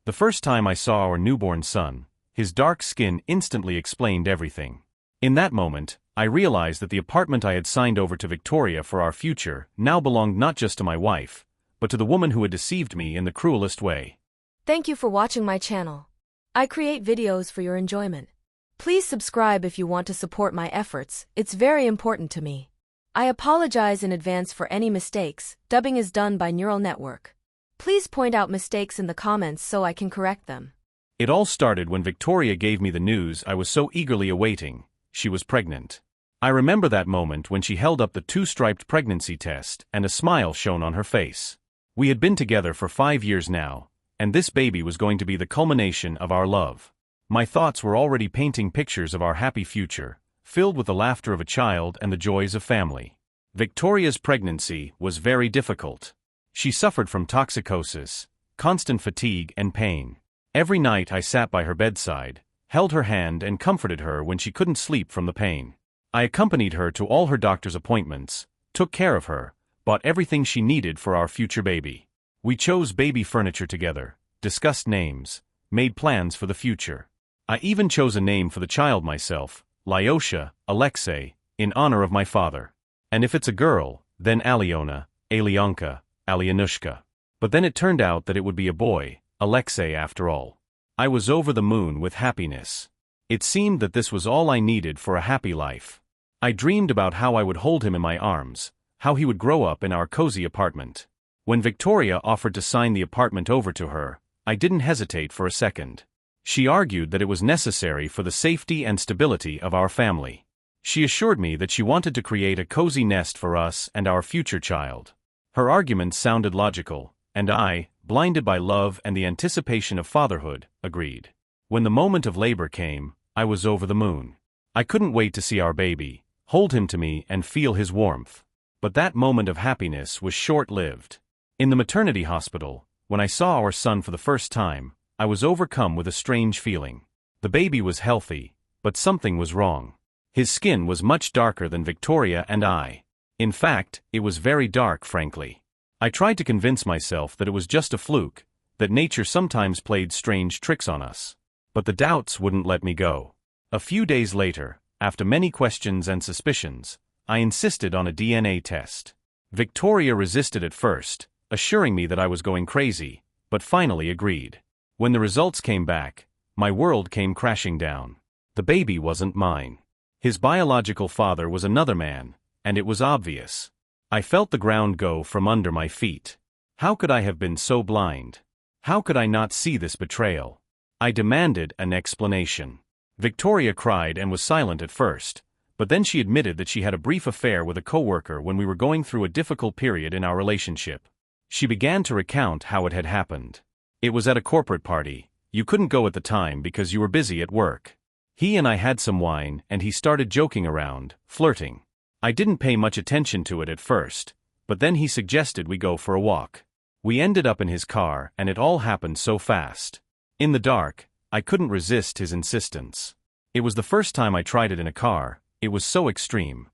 The first time I saw our newborn son, his dark skin instantly explained everything. In that moment, I realized that the apartment I had signed over to Victoria for our future now belonged not just to my wife, but to the woman who had deceived me in the cruelest way. Thank you for watching my channel. I create videos for your enjoyment. Please subscribe if you want to support my efforts, it's very important to me. I apologize in advance for any mistakes, dubbing is done by neural network. Please point out mistakes in the comments so I can correct them. It all started when Victoria gave me the news I was so eagerly awaiting. She was pregnant. I remember that moment when she held up the two-striped pregnancy test and a smile shone on her face. We had been together for 5 years now, and this baby was going to be the culmination of our love. My thoughts were already painting pictures of our happy future, filled with the laughter of a child and the joys of family. Victoria's pregnancy was very difficult. She suffered from toxicosis, constant fatigue and pain. Every night I sat by her bedside, held her hand and comforted her when she couldn't sleep from the pain. I accompanied her to all her doctor's appointments, took care of her, bought everything she needed for our future baby. We chose baby furniture together, discussed names, made plans for the future. I even chose a name for the child myself, Lyosha, Alexei, in honor of my father. And if it's a girl, then Aliona, Alionka, Alyanushka. But then it turned out that it would be a boy, Alexei after all. I was over the moon with happiness. It seemed that this was all I needed for a happy life. I dreamed about how I would hold him in my arms, how he would grow up in our cozy apartment. When Victoria offered to sign the apartment over to her, I didn't hesitate for a second. She argued that it was necessary for the safety and stability of our family. She assured me that she wanted to create a cozy nest for us and our future child. Her arguments sounded logical, and I, blinded by love and the anticipation of fatherhood, agreed. When the moment of labor came, I was over the moon. I couldn't wait to see our baby, hold him to me and feel his warmth. But that moment of happiness was short-lived. In the maternity hospital, when I saw our son for the first time, I was overcome with a strange feeling. The baby was healthy, but something was wrong. His skin was much darker than Victoria and I. In fact, it was very dark, frankly. I tried to convince myself that it was just a fluke, that nature sometimes played strange tricks on us. But the doubts wouldn't let me go. A few days later, after many questions and suspicions, I insisted on a DNA test. Victoria resisted at first, assuring me that I was going crazy, but finally agreed. When the results came back, my world came crashing down. The baby wasn't mine. His biological father was another man, and it was obvious. I felt the ground go from under my feet. How could I have been so blind? How could I not see this betrayal? I demanded an explanation. Victoria cried and was silent at first, but then she admitted that she had a brief affair with a coworker when we were going through a difficult period in our relationship. She began to recount how it had happened. It was at a corporate party. You couldn't go at the time because you were busy at work. He and I had some wine and he started joking around, flirting. I didn't pay much attention to it at first, but then he suggested we go for a walk. We ended up in his car and it all happened so fast. In the dark, I couldn't resist his insistence. It was the first time I tried it in a car, it was so extreme.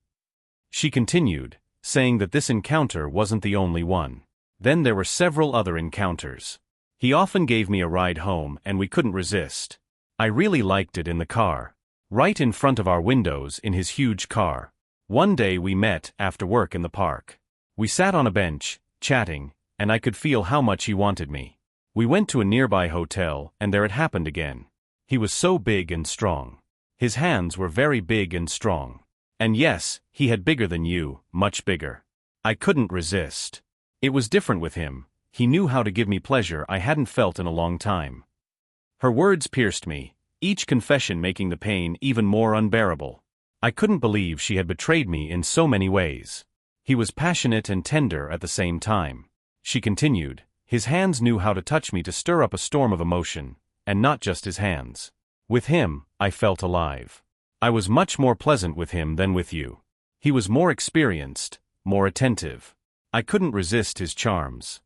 She continued, saying that this encounter wasn't the only one. Then there were several other encounters. He often gave me a ride home and we couldn't resist. I really liked it in the car. Right in front of our windows in his huge car. One day we met after work in the park. We sat on a bench, chatting, and I could feel how much he wanted me. We went to a nearby hotel and there it happened again. He was so big and strong. His hands were very big and strong. And yes, he had bigger than you, much bigger. I couldn't resist. It was different with him. He knew how to give me pleasure I hadn't felt in a long time. Her words pierced me, each confession making the pain even more unbearable. I couldn't believe she had betrayed me in so many ways. He was passionate and tender at the same time. She continued, his hands knew how to touch me to stir up a storm of emotion, and not just his hands. With him, I felt alive. I was much more pleasant with him than with you. He was more experienced, more attentive. I couldn't resist his charms.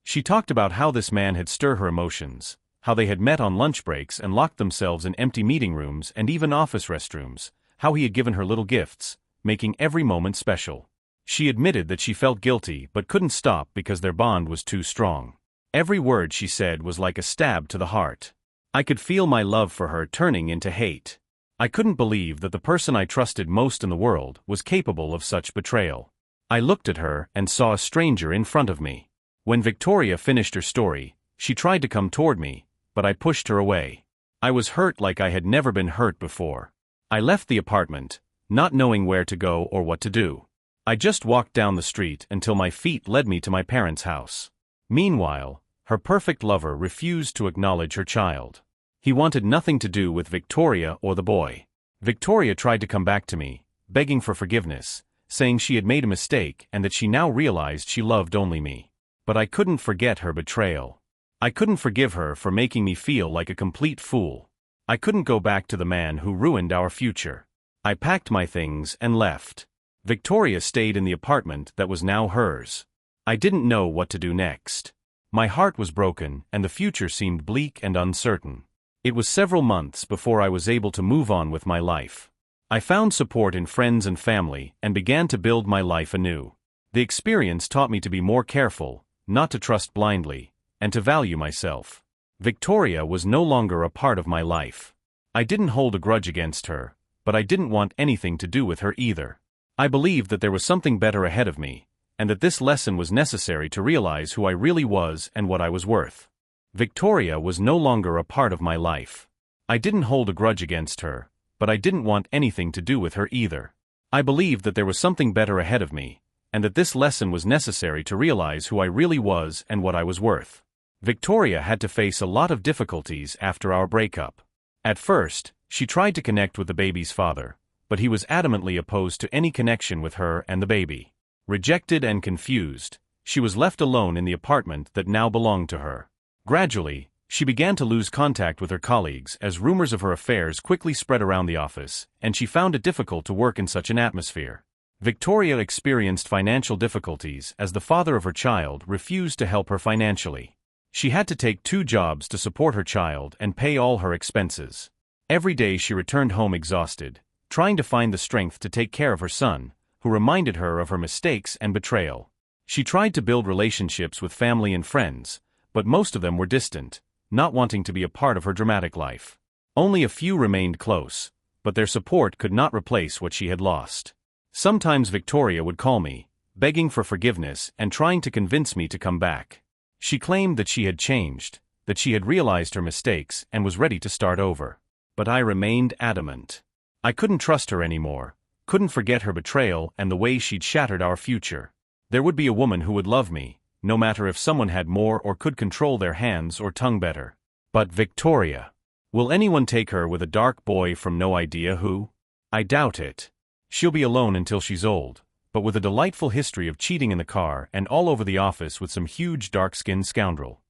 She talked about how this man had stirred her emotions, how they had met on lunch breaks and locked themselves in empty meeting rooms and even office restrooms, how he had given her little gifts, making every moment special. She admitted that she felt guilty but couldn't stop because their bond was too strong. Every word she said was like a stab to the heart. I could feel my love for her turning into hate. I couldn't believe that the person I trusted most in the world was capable of such betrayal. I looked at her and saw a stranger in front of me. When Victoria finished her story, she tried to come toward me, but I pushed her away. I was hurt like I had never been hurt before. I left the apartment, not knowing where to go or what to do. I just walked down the street until my feet led me to my parents' house. Meanwhile, her perfect lover refused to acknowledge her child. He wanted nothing to do with Victoria or the boy. Victoria tried to come back to me, begging for forgiveness, saying she had made a mistake and that she now realized she loved only me. But I couldn't forget her betrayal. I couldn't forgive her for making me feel like a complete fool. I couldn't go back to the man who ruined our future. I packed my things and left. Victoria stayed in the apartment that was now hers. I didn't know what to do next. My heart was broken and the future seemed bleak and uncertain. It was several months before I was able to move on with my life. I found support in friends and family and began to build my life anew. The experience taught me to be more careful, not to trust blindly, and to value myself. Victoria was no longer a part of my life. I didn't hold a grudge against her, but I didn't want anything to do with her either. I believed that there was something better ahead of me, and that this lesson was necessary to realize who I really was and what I was worth. Victoria was no longer a part of my life. I didn't hold a grudge against her, but I didn't want anything to do with her either. I believed that there was something better ahead of me, and that this lesson was necessary to realize who I really was and what I was worth. Victoria had to face a lot of difficulties after our breakup. At first, she tried to connect with the baby's father, but he was adamantly opposed to any connection with her and the baby. Rejected and confused, she was left alone in the apartment that now belonged to her. Gradually, she began to lose contact with her colleagues as rumors of her affairs quickly spread around the office, and she found it difficult to work in such an atmosphere. Victoria experienced financial difficulties as the father of her child refused to help her financially. She had to take 2 jobs to support her child and pay all her expenses. Every day she returned home exhausted, trying to find the strength to take care of her son, who reminded her of her mistakes and betrayal. She tried to build relationships with family and friends, but most of them were distant, not wanting to be a part of her dramatic life. Only a few remained close, but their support could not replace what she had lost. Sometimes Victoria would call me, begging for forgiveness and trying to convince me to come back. She claimed that she had changed, that she had realized her mistakes and was ready to start over. But I remained adamant. I couldn't trust her anymore, couldn't forget her betrayal and the way she'd shattered our future. There would be a woman who would love me, no matter if someone had more or could control their hands or tongue better. But Victoria. Will anyone take her with a dark boy from no idea who? I doubt it. She'll be alone until she's old, but with a delightful history of cheating in the car and all over the office with some huge dark-skinned scoundrel.